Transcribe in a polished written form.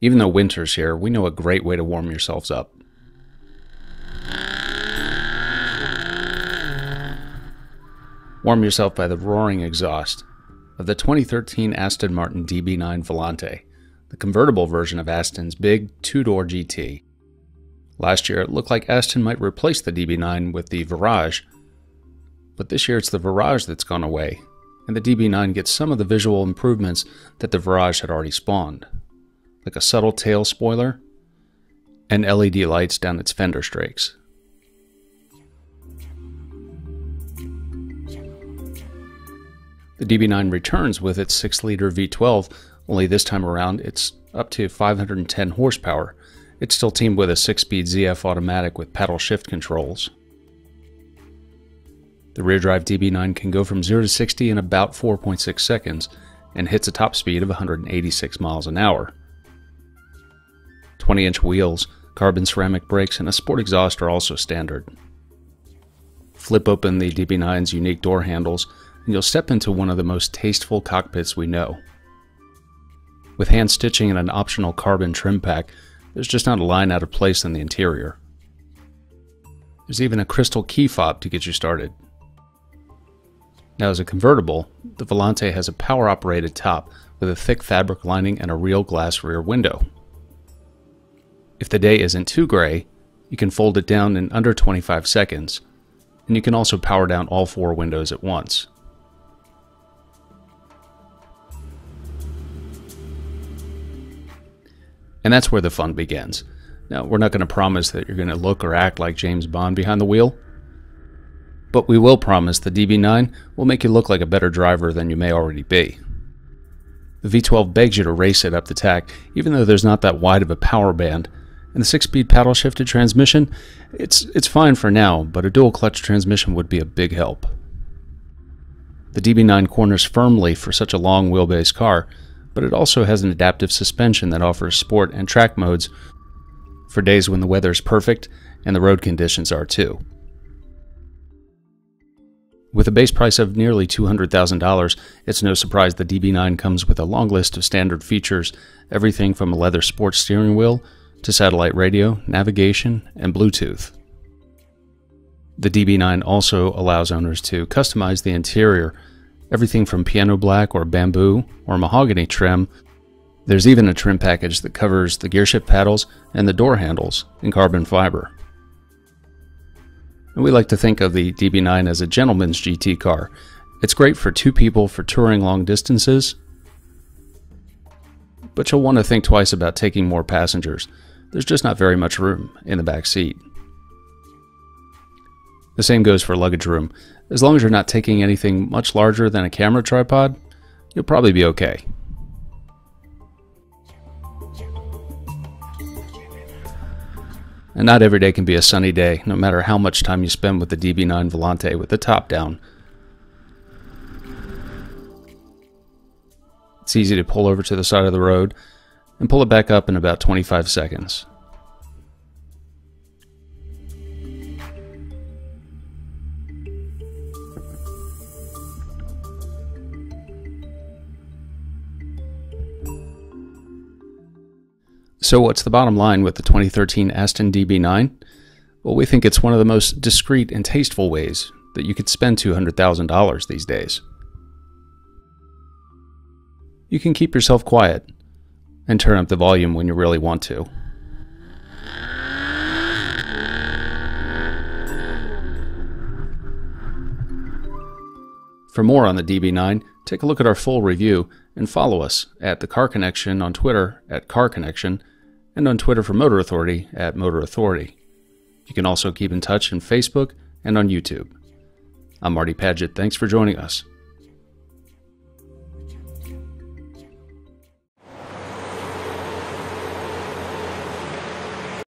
Even though winter's here, we know a great way to warm yourselves up. Warm yourself by the roaring exhaust of the 2013 Aston Martin DB9 Volante, the convertible version of Aston's big two-door GT. Last year, it looked like Aston might replace the DB9 with the Virage, but this year it's the Virage that's gone away, and the DB9 gets some of the visual improvements that the Virage had already spawned, like a subtle tail spoiler and LED lights down its fender strakes. The DB9 returns with its 6-liter V12, only this time around it's up to 510 horsepower. It's still teamed with a 6-speed ZF automatic with paddle shift controls. The rear-drive DB9 can go from 0 to 60 in about 4.6 seconds and hits a top speed of 186 miles an hour. 20-inch wheels, carbon ceramic brakes, and a sport exhaust are also standard. Flip open the DB9's unique door handles, and you'll step into one of the most tasteful cockpits we know. With hand stitching and an optional carbon trim pack, there's just not a line out of place in the interior. There's even a crystal key fob to get you started. Now, as a convertible, the Volante has a power-operated top with a thick fabric lining and a real glass rear window. If the day isn't too gray, you can fold it down in under 25 seconds, and you can also power down all 4 windows at once. And that's where the fun begins. Now, we're not going to promise that you're going to look or act like James Bond behind the wheel, but we will promise the DB9 will make you look like a better driver than you may already be. The V12 begs you to race it up the tack, even though there's not that wide of a power band, and the 6-speed paddle-shifted transmission, it's fine for now, but a dual-clutch transmission would be a big help. The DB9 corners firmly for such a long wheelbase car, but it also has an adaptive suspension that offers sport and track modes for days when the weather is perfect and the road conditions are too. With a base price of nearly $200,000, it's no surprise the DB9 comes with a long list of standard features, everything from a leather sports steering wheel to satellite radio, navigation, and Bluetooth. The DB9 also allows owners to customize the interior, everything from piano black or bamboo or mahogany trim. There's even a trim package that covers the gearshift paddles and the door handles in carbon fiber. And we like to think of the DB9 as a gentleman's GT car. It's great for 2 people for touring long distances, but you'll want to think twice about taking more passengers. There's just not very much room in the back seat. The same goes for luggage room. As long as you're not taking anything much larger than a camera tripod, you'll probably be okay. And not every day can be a sunny day, no matter how much time you spend with the DB9 Volante with the top down. It's easy to pull over to the side of the road and pull it back up in about 25 seconds. So what's the bottom line with the 2013 Aston DB9? Well, we think it's one of the most discreet and tasteful ways that you could spend $200,000 these days. You can keep yourself quiet and turn up the volume when you really want to. For more on the DB9, take a look at our full review and follow us at The Car Connection on Twitter at Car Connection and on Twitter for Motor Authority at Motor Authority. You can also keep in touch on Facebook and on YouTube. I'm Marty Padgett. Thanks for joining us.